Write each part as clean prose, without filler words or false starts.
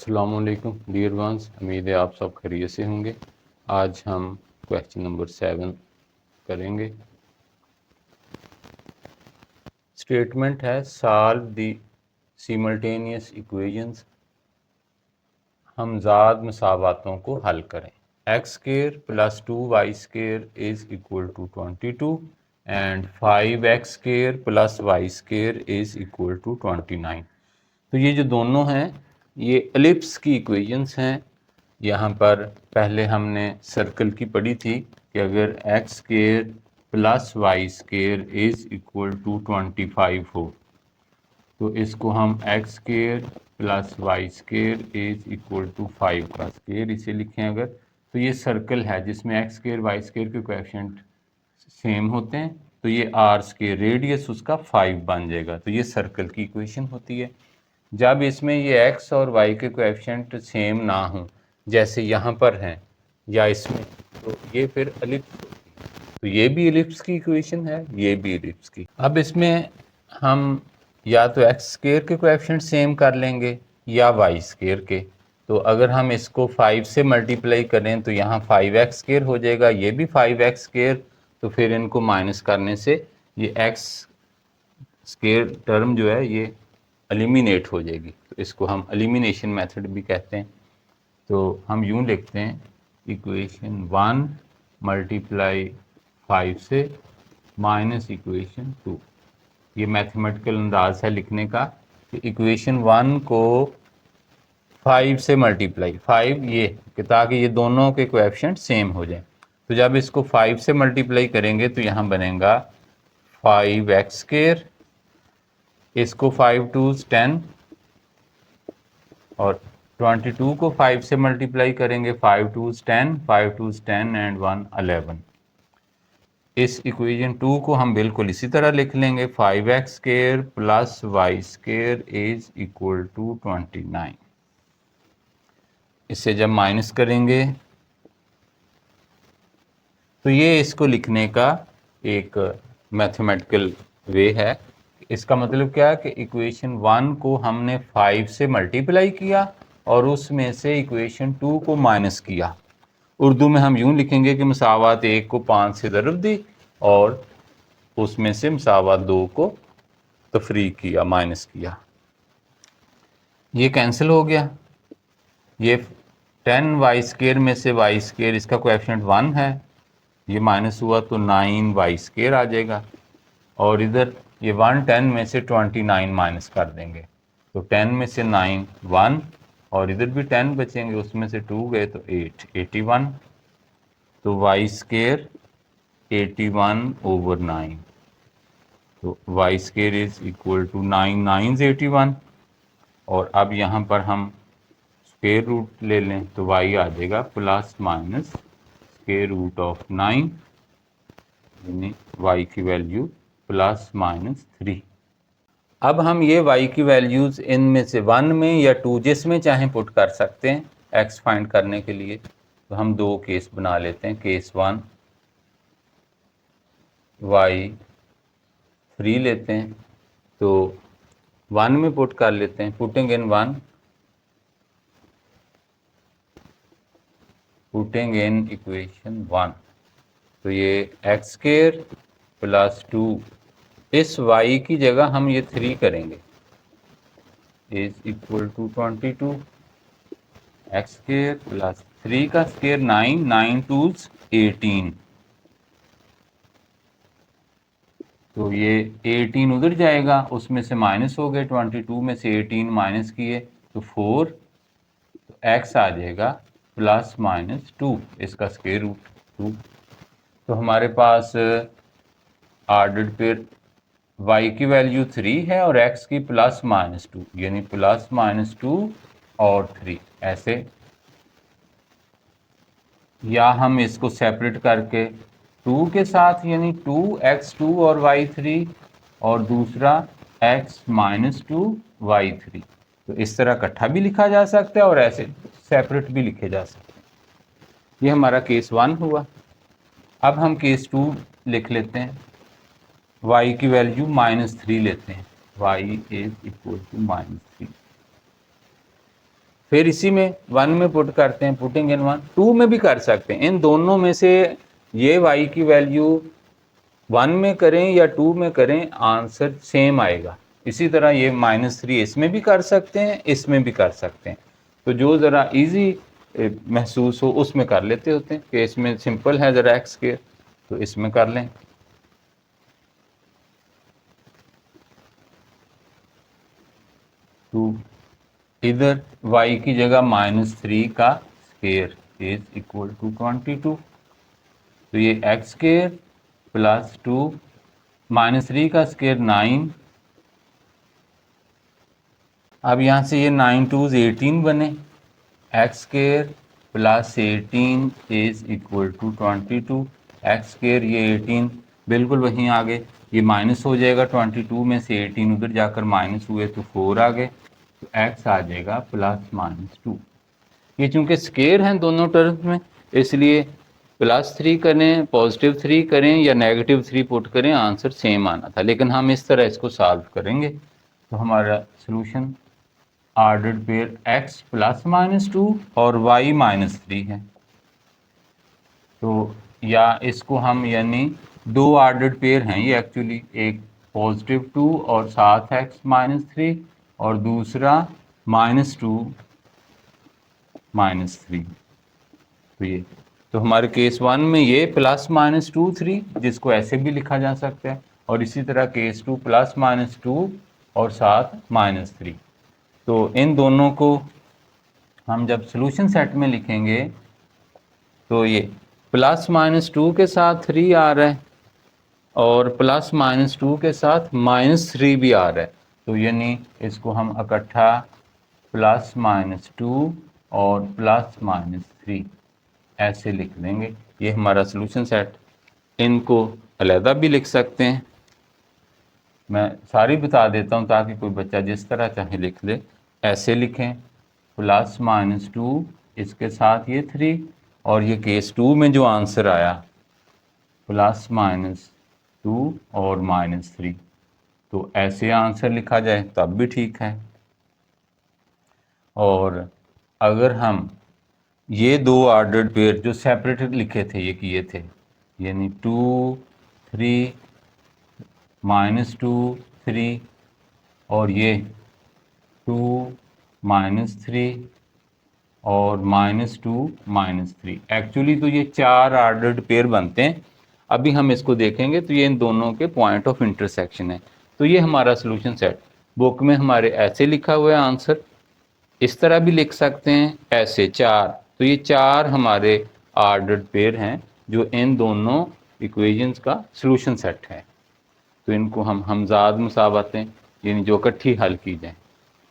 अस्सलामुअलैकुम dear ones, उम्मीद है आप सब खैरियत से होंगे। आज हम क्वेश्चन नंबर 7 करेंगे। स्टेटमेंट है सॉल्व द सिमल्टेनियस इक्वेशंस। हमजाद मसावातों को हल करें। X square plus 2y square is equal to 22 and 5x square plus y square is equal to 29। तो ये जो दोनों हैं ये एलिप्स की इक्वेशंस हैं। यहाँ पर पहले हमने सर्कल की पढ़ी थी कि अगर x square plus y square is equal to 25 हो तो इसको हम x square plus y square is equal to 5 का स्क्वायर इसे लिखें अगर, तो ये सर्कल है जिसमें एक्स स्क्वायर वाई स्क्वायर के कोएफिशिएंट सेम होते हैं, तो ये आर स्क्वायर रेडियस उसका 5 बन जाएगा। तो ये सर्कल की इक्वेशन होती है। जब इसमें ये x और y के कोएफिशिएंट सेम ना हों, जैसे यहाँ पर हैं या इसमें, तो ये फिर एलिप्स होती है। तो ये भी एलिप्स की इक्वेशन है, ये भी एलिप्स की। अब इसमें हम या तो x स्क्वायर के कोएफिशिएंट सेम कर लेंगे या y स्क्वायर के। तो अगर हम इसको 5 से मल्टीप्लाई करें तो यहाँ 5x स्क्वायर हो जाएगा, ये भी 5x स्क्वायर। तो फिर इनको माइनस करने से ये x स्क्वायर टर्म जो है ये एलिमिनेट हो जाएगी। तो इसको हम एलिमिनेशन मेथड भी कहते हैं। तो हम यूं लिखते हैं इक्वेशन 1 मल्टीप्लाई 5 से माइनस इक्वेशन 2। ये मैथमेटिकल अंदाज है लिखने का कि इक्वेशन 1 को 5 से मल्टीप्लाई 5 ये कि ताकि ये दोनों के कोएफिशिएंट सेम हो जाएं। तो जब इसको 5 से मल्टीप्लाई करेंगे तो यहाँ बनेगा 5x स्क्वायर, इसको 5 2s 10 और 22 को 5 से मल्टीप्लाई करेंगे 5 2s 10 5 2s 10 एंड 1 11। इस इक्वेशन 2 को हम बिल्कुल इसी तरह लिख लेंगे 5x square plus y square is equal to 29। इससे जब माइनस करेंगे तो ये इसको लिखने का एक मैथमेटिकल वे है। इसका मतलब क्या है कि इक्वेशन 1 को हमने 5 से मल्टीप्लाई किया और उसमें से इक्वेशन 2 को माइनस किया। उर्दू में हम यूं लिखेंगे कि मसावात 1 को 5 से ज़रब दी और उसमें से मसावात 2 को तफरीक किया, माइनस किया। ये कैंसिल हो गया। ये 10y स्क्वायर में से y स्क्वायर इसका कोएफिशिएंट 1 है, ये माइनस हुआ तो 9y स्क्वायर आ जाएगा। और इधर ये 110 में से 29 माइनस कर देंगे तो 10 में से 9 1 और इधर भी 10 बचेंगे, उसमें से 2 गए तो 8 81। तो y स्क्वायर 81 ओवर 9, तो y square is equal to 9 9 81। और अब यहाँ पर हम स्क्वायर रूट ले लें तो y आ जाएगा plus minus square root of 9, यानी y की वैल्यू प्लस माइनस 3। अब हम ये y की वैल्यूज़ इनमें से 1 में या 2 जिसमें चाहें पुट कर सकते हैं x फाइंड करने के लिए। तो हम दो केस बना लेते हैं। केस 1 y 3 लेते हैं, तो 1 में पुट कर लेते हैं। Putting in 1, putting in equation 1, तो ये एक्स स्क्वायर प्लस 2, इस y की जगह हम ये 3 करेंगे, is equal to 22। X square plus 3 का स्क्वायर 9 9 2s 18, तो ये 18 उधर जाएगा, उसमें से माइनस हो गए, 22 में से 18 माइनस किए तो 4, तो x आ जाएगा प्लस माइनस 2, इसका स्क्वायर रूट 2। तो हमारे पास ऑर्डर्ड पेयर y की वैल्यू 3 है और x की प्लस माइनस 2, यानी प्लस माइनस 2 और 3 ऐसे। या हम इसको सेपरेट करके 2 के साथ, यानी 2x2 और y3 और दूसरा x माइनस 2 y3, तो इस तरह इकट्ठा भी लिखा जा सकता है और ऐसे सेपरेट भी लिखे जा सकते हैं। ये हमारा केस 1 हुआ। अब हम केस 2 लिख लेते हैं। y की वैल्यू -3 लेते हैं, y इज इक्वल टू -3। फिर इसी में 1 में पुट करते हैं, पुटिंग इन 1, 2 में भी कर सकते हैं। इन दोनों में से ये y की वैल्यू 1 में करें या 2 में करें, आंसर सेम आएगा। इसी तरह ये -3 इसमें भी कर सकते हैं, इसमें भी कर सकते हैं। तो जो ज़रा इजी महसूस हो उसमें कर लेते होते हैं कि इसमें सिंपल है ज़रा एक्स के, तो इसमें कर लें। तो इधर y की जगह -3 का स्क्वायर इज इक्वल टू 22। तो ये एक्स स्क्वायर प्लस 2 -3 का स्क्वायर 9। अब यहाँ से ये 9 2 18 बने। X square plus 18 is equal to 22। X square ये 18 बिल्कुल वहीं आ गए, ये माइनस हो जाएगा 22 में से 18 उधर जाकर माइनस हुए तो 4 आ गए, तो एक्स आ जाएगा +-2। ये चूंकि स्क्वायर हैं दोनों टर्म्स में, इसलिए +3 करें, +3 करें या -3 पुट करें, आंसर सेम आना था। लेकिन हम इस तरह इसको सॉल्व करेंगे तो हमारा सोल्यूशन ऑर्डर्ड पेयर x +-2 और y -3 है। तो या इसको हम यानी दो ऑर्डर्ड पेयर हैं ये एक्चुअली, एक +2 और साथ x -3 और दूसरा -2 -3। तो ये तो हमारे केस 1 में ये +-2 3 जिसको ऐसे भी लिखा जा सकता है, और इसी तरह केस 2 +-2 और साथ -3। तो इन दोनों को हम जब सॉल्यूशन सेट में लिखेंगे तो ये +-2 के साथ 3 आ रहा है और +-2 के साथ -3 भी आ रहा है। तो यानी इसको हम इकट्ठा +-2 और +-3 ऐसे लिख देंगे। ये हमारा सॉल्यूशन सेट। इनको अलहदा भी लिख सकते हैं, मैं सारी बता देता हूँ ताकि कोई बच्चा जिस तरह चाहे लिख ले। ऐसे लिखें +-2 इसके साथ ये 3, और ये केस 2 में जो आंसर आया +-2 और -3, तो ऐसे आंसर लिखा जाए तब भी ठीक है। और अगर हम ये दो ऑर्डर्ड पेयर जो सेपरेटेड लिखे थे ये किए थे, यानी 2 3 -2 3 और ये 2 -3 और -2 -3, एक्चुअली तो ये 4 ऑर्डर्ड पेयर बनते हैं। अभी हम इसको देखेंगे तो ये इन दोनों के पॉइंट ऑफ इंटरसेक्शन है। तो ये हमारा सॉल्यूशन सेट बुक में हमारे ऐसे लिखा हुआ है आंसर, इस तरह भी लिख सकते हैं, ऐसे 4। तो ये 4 हमारे ऑर्डर्ड पेयर हैं जो इन दोनों इक्वेशंस का सॉल्यूशन सेट है। तो इनको हम हमजाद मुसावतें यानी जो इकट्ठी हल की जाए,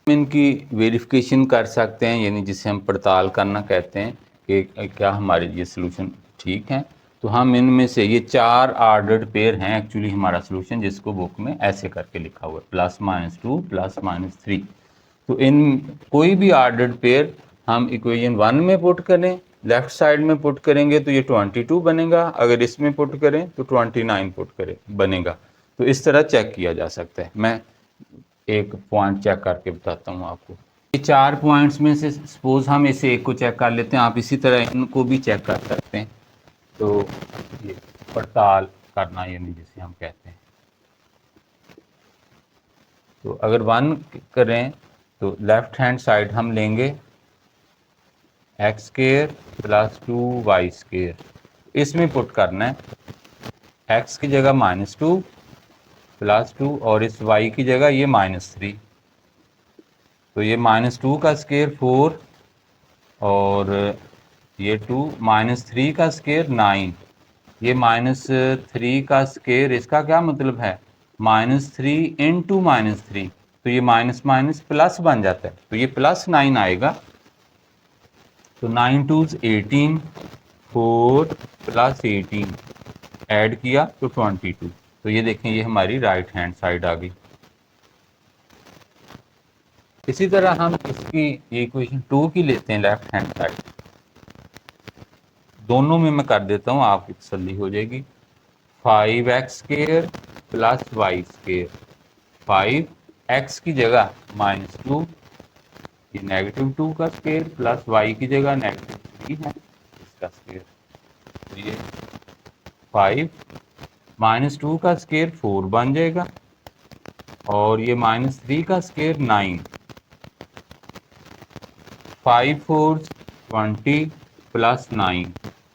इनकी वेरिफिकेशन कर सकते हैं, यानी जिसे हम पड़ताल करना कहते हैं कि क्या हमारे ये सॉल्यूशन ठीक हैं। तो हम इनमें से ये 4 ऑर्डर्ड पेयर हैं एक्चुअली हमारा सॉल्यूशन, जिसको बुक में ऐसे करके लिखा हुआ है +-2 +-3। तो इन कोई भी ऑर्डर्ड पेयर हम इक्वेशन 1 में पुट करें, लेफ्ट साइड में पुट करेंगे तो ये 22 बनेगा, अगर इसमें पुट करें तो 29 पुट करें बनेगा। तो इस तरह चेक किया जा सकता है। मैं एक पॉइंट चेक करके बताता हूँ आपको। ये 4 पॉइंट्स में से सपोज हम इसे एक को चेक कर लेते हैं, आप इसी तरह इनको भी चेक कर सकते हैं। तो ये पड़ताल करना यानी जिसे हम कहते हैं। तो अगर 1 करें तो लेफ्ट हैंड साइड हम लेंगे x² + 2y², इसमें पुट करना है x की जगह -2 +2 और इस y की जगह ये -3। तो ये -2 का स्क्वायर 4 और ये 2 -3 का स्क्वायर 9, ये -3 का स्क्वायर, इसका क्या मतलब है -3 × -3, तो ये माइनस माइनस प्लस बन जाता है, तो ये +9 आएगा। तो 9 2 18, 4 + 18 ऐड किया तो 22। तो ये देखें ये हमारी राइट हैंड साइड आ गई। इसी तरह हम इसकी ये इक्वेशन 2 की लेते हैं लेफ्ट हैंड साइड, दोनों में मैं कर देता हूँ आपकी तसल्ली हो जाएगी। 5x² + y², 5x की जगह -2, ये -2 का स्क्वायर प्लस y की जगह -3 है इसका स्क्वायर, तो ये 5 -2 का स्क्वायर 4 बन जाएगा और ये -3 का स्क्वायर 9, 5 4 20 प्लस 9,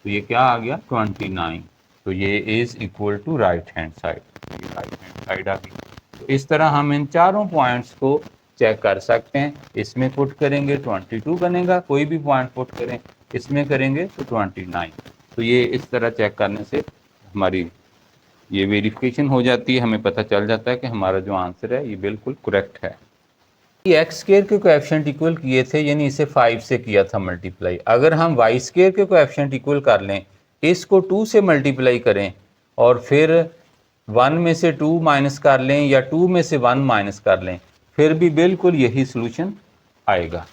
तो ये क्या आ गया 29, तो ये is equal to right hand side, ये राइट हैंड साइड आ गई। तो इस तरह हम इन चारों पॉइंट्स को चेक कर सकते हैं। इसमें पुट करेंगे 22 बनेगा, कोई भी पॉइंट पुट करें, इसमें करेंगे तो 29। तो ये इस तरह चेक करने से हमारी ये वेरिफिकेशन हो जाती है, हमें पता चल जाता है कि हमारा जो आंसर है ये बिल्कुल करेक्ट है। एक्स स्केयर के कोएफिशिएंट इक्वल किए थे, यानी इसे 5 से किया था मल्टीप्लाई। अगर हम वाई स्केयर के कोएफिशिएंट इक्वल कर लें, इसको 2 से मल्टीप्लाई करें और फिर 1 में से 2 माइनस कर लें या 2 में से 1 माइनस कर लें, फिर भी बिल्कुल यही सोल्यूशन आएगा।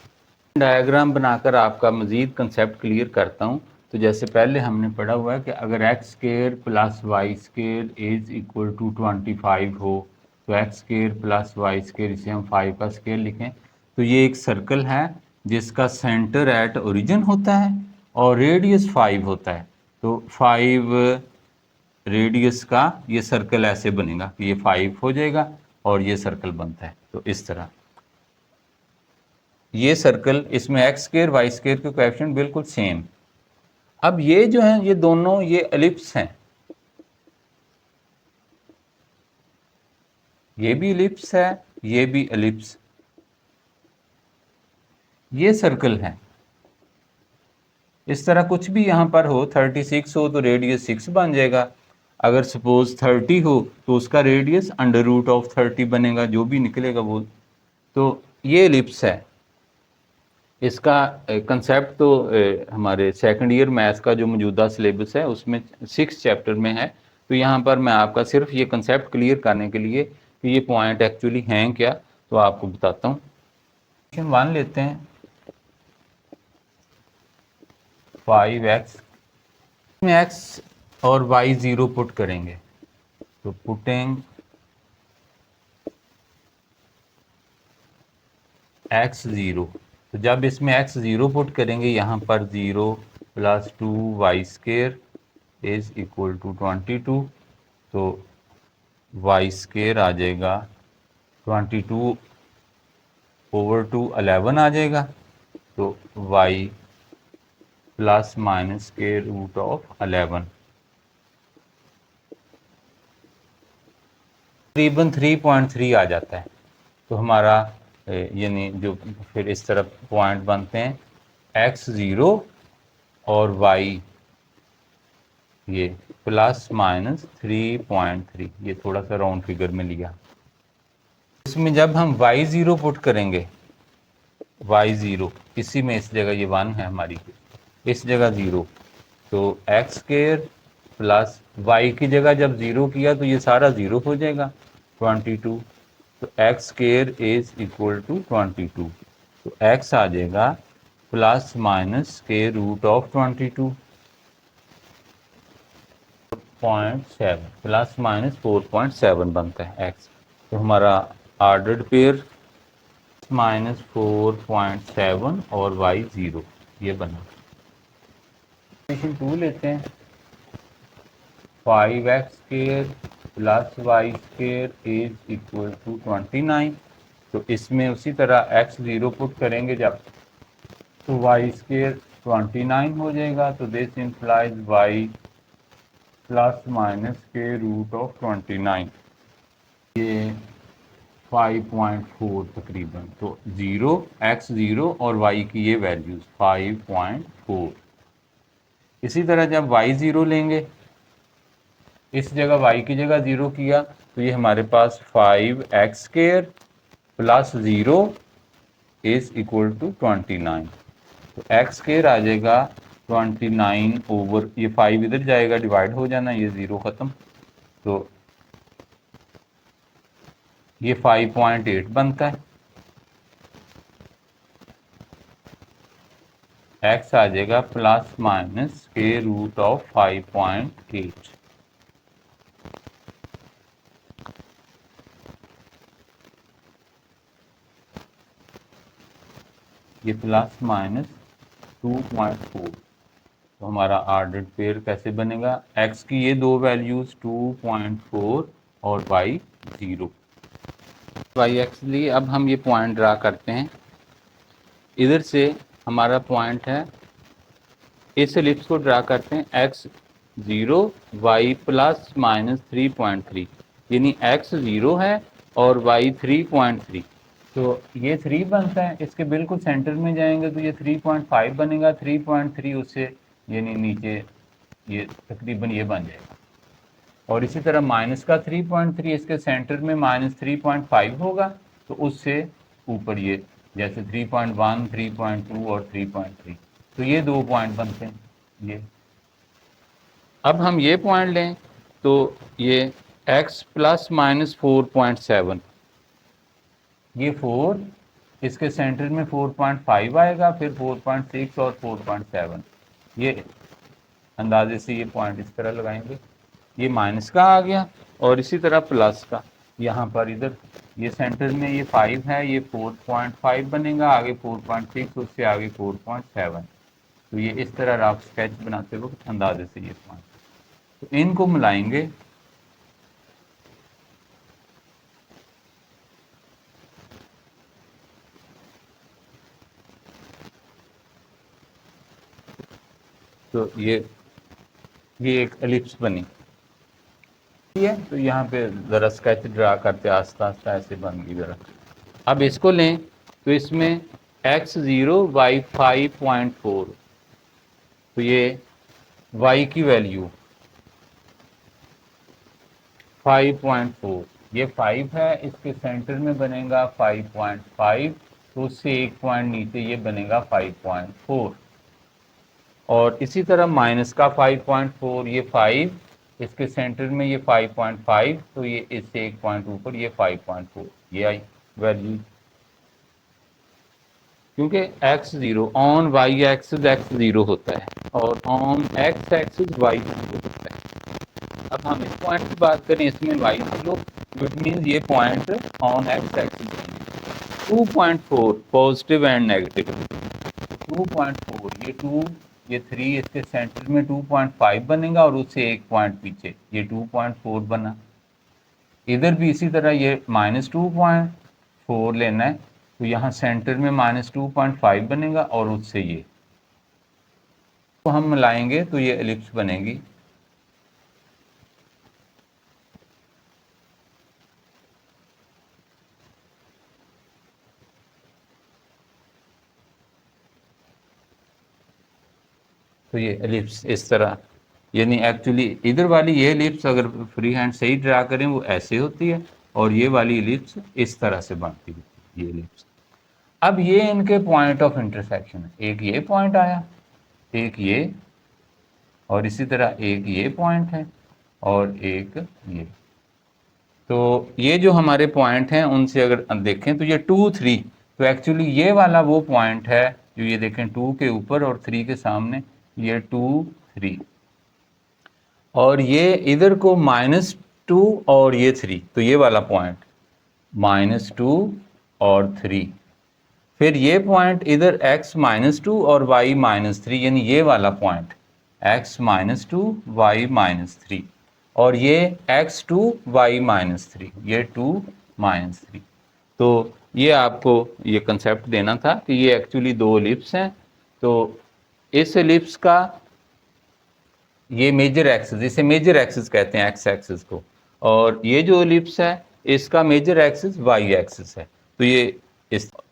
डायग्राम बनाकर आपका मज़ीद कंसेप्ट क्लियर करता हूँ। तो जैसे पहले हमने पढ़ा हुआ है कि अगर x square plus y square is equal to 25 हो, तो x square plus y square, इसे हम 5 का स्केयर लिखें, तो ये एक सर्कल है जिसका सेंटर एट ओरिजिन होता है और रेडियस 5 होता है। तो 5 रेडियस का ये सर्कल ऐसे बनेगा कि ये 5 हो जाएगा और ये सर्कल बनता है। तो इस तरह ये सर्कल, इसमें एक्स स्केयर वाई स्केयर के कोएफिशिएंट बिल्कुल सेम। अब ये जो है ये दोनों ये एलिप्स हैं, ये भी एलिप्स है, ये भी एलिप्स, ये सर्कल है। इस तरह कुछ भी यहाँ पर हो, 36 हो तो रेडियस 6 बन जाएगा, अगर सपोज 30 हो तो उसका रेडियस √30 बनेगा, जो भी निकलेगा वो। तो ये एलिप्स है। इसका कंसेप्ट तो हमारे सेकंड ईयर मैथ्स का जो मौजूदा सिलेबस है उसमें 6 चैप्टर में है। तो यहाँ पर मैं आपका सिर्फ ये कंसेप्ट क्लियर करने के लिए कि ये पॉइंट एक्चुअली हैं क्या, तो आपको बताता हूँ। क्वेश्चन 1 लेते हैं, 5x में x और y 0 पुट करेंगे, तो पुटिंग x 0, तो जब इसमें x 0 पुट करेंगे यहाँ पर 0 + 2y square is equal to 22, तो y स्केयर आ जाएगा 22 ओवर 2 11 आ जाएगा, तो y प्लस माइनस के रूट ऑफ 11 तकरीबन 3.3 आ जाता है। तो हमारा यानी जो फिर इस तरफ पॉइंट बनते हैं x 0 और y ये प्लस माइनस 3.3, ये थोड़ा सा राउंड फिगर में लिया। इसमें जब हम y 0 पुट करेंगे, y 0 इसी में, इस जगह ये 1 है हमारी, इस जगह 0, तो एक्स स्केयर प्लस y की जगह जब 0 किया तो ये सारा 0 हो जाएगा 22, तो x square is equal to 22, तो x आ जाएगा plus minus square root of 22 0.7 plus minus 4.7 बनता है x। तो हमारा ऑर्डर्ड पेयर -4.7 और y 0 ये बना। इक्वेशन 2 लेते हैं, 5x square plus y square is equal to 29, तो इसमें उसी तरह x 0 पुट करेंगे जब, तो वाई स्केयर 29 हो जाएगा, तो this implies y plus minus के रूट ऑफ 29, ये 5.4 तकरीबन, तो 0 x 0 और y की ये वैल्यूज 5.4। इसी तरह जब y 0 लेंगे, इस जगह y की जगह 0 किया, तो ये हमारे पास 5x square plus 0 is equal to 29, तो x स्केयर आ जाएगा 29 ओवर, ये 5 इधर जाएगा, डिवाइड हो जाना, ये 0 ख़त्म, तो ये 5.8 बनता है। x आ जाएगा प्लस माइनस के रूट ऑफ 5.8। ये प्लस माइनस 2.4। तो हमारा ऑर्डर्ड पेयर कैसे बनेगा, x की ये दो वैल्यूज़ 2.4 और y 0। वाई एक्स लिए अब हम ये पॉइंट ड्रा करते हैं। इधर से हमारा पॉइंट है, इस एलिप्स को ड्रा करते हैं x 0 y प्लस माइनस 3.3, यानी x 0 है और y 3.3। तो ये 3 बनता है, इसके बिल्कुल सेंटर में जाएंगे तो ये 3.5 बनेगा, 3.3 उससे यानी नीचे ये तकरीबन ये बन जाएगा। और इसी तरह माइनस का 3.3 इसके सेंटर में माइनस 3.5 होगा, तो उससे ऊपर ये जैसे 3.1, 3.2 और 3.3, तो ये दो पॉइंट बनते हैं ये। अब हम ये पॉइंट लें तो ये x प्लस माइनस 4.7, ये 4 इसके सेंटर में 4.5 आएगा, फिर 4.6 और 4.7, ये अंदाजे से ये पॉइंट इस तरह लगाएंगे। ये माइनस का आ गया और इसी तरह प्लस का यहाँ पर इधर ये सेंटर में ये 5 है, ये 4.5 बनेगा, आगे 4.6, उससे आगे 4.7। तो ये इस तरह रफ स्केच बनाते वक्त अंदाजे से ये पॉइंट, तो इनको मिलाएंगे तो ये एक एलिप्स बनी है। तो यहाँ पे ज़रा स्केच ड्रा करते आस्ता आस्ता ऐसे बन गई ज़रा। अब इसको लें तो इसमें x 0 y 5.4, तो ये y की वैल्यू 5.4, ये 5 है, इसके सेंटर में बनेगा 5.5, तो उससे एक पॉइंट नीचे ये बनेगा 5.4। और इसी तरह माइनस का 5.4, ये 5 इसके सेंटर में ये 5.5, तो ये इससे एक पॉइंट ऊपर ये 5.4, ये आई वैल्यू। क्योंकि x 0 on y axis x 0 होता है और ऑन x एक्सिस y 0 होता है। अब हम इस पॉइंट की बात करें, इसमें y 0, विच मीन्स ये point on x axis 2.4 positive and negative. 2.4 ये 2, ये 3 इसके सेंटर में 2.5 बनेगा और उससे एक पॉइंट पीछे ये 2.4 बना। इधर भी इसी तरह ये माइनस 2.4 लेना है, तो यहाँ सेंटर में माइनस 2.5 बनेगा और उससे ये, तो हम मिलाएंगे तो ये एलिप्स बनेगी। तो ये एलिप्स इस तरह, यानी एक्चुअली इधर वाली ये एलिप्स अगर फ्री हैंड सही ड्रा करें वो ऐसे होती है, और ये वाली एलिप्स इस तरह से बनती है ये एलिप्स। अब ये इनके पॉइंट ऑफ इंटरसेक्शन है, एक ये पॉइंट आया, एक ये, और इसी तरह एक ये पॉइंट है और एक ये। तो ये जो हमारे पॉइंट हैं उनसे अगर देखें तो ये 2, 3, तो एक्चुअली ये वाला वो पॉइंट है जो ये देखें 2 के ऊपर और 3 के सामने, ये 2, 3, और ये इधर को -2 और ये 3, तो ये वाला पॉइंट -2 और 3, फिर ये पॉइंट इधर x -2 और y -3, यानी ये वाला पॉइंट x -2 y -3, और ये x2 y -3, ये 2 -3। तो ये आपको ये कंसेप्ट देना था कि ये एक्चुअली दो एलिप्स हैं। तो इस एलिप्स का ये मेजर एक्सिस, इसे मेजर एक्सिस कहते हैं x एक्सिस को, और ये जो एलिप्स है इसका मेजर एक्सिस y एक्सिस है।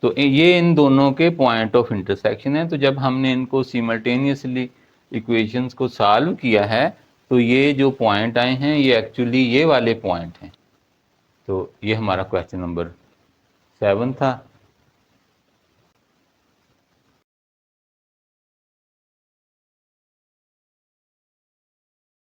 तो ये इन दोनों के पॉइंट ऑफ इंटरसेक्शन है। तो जब हमने इनको सिमल्टेनियसली इक्वेशंस को सॉल्व किया है तो ये जो पॉइंट आए हैं ये एक्चुअली ये वाले पॉइंट हैं। तो ये हमारा क्वेश्चन नंबर 7 था।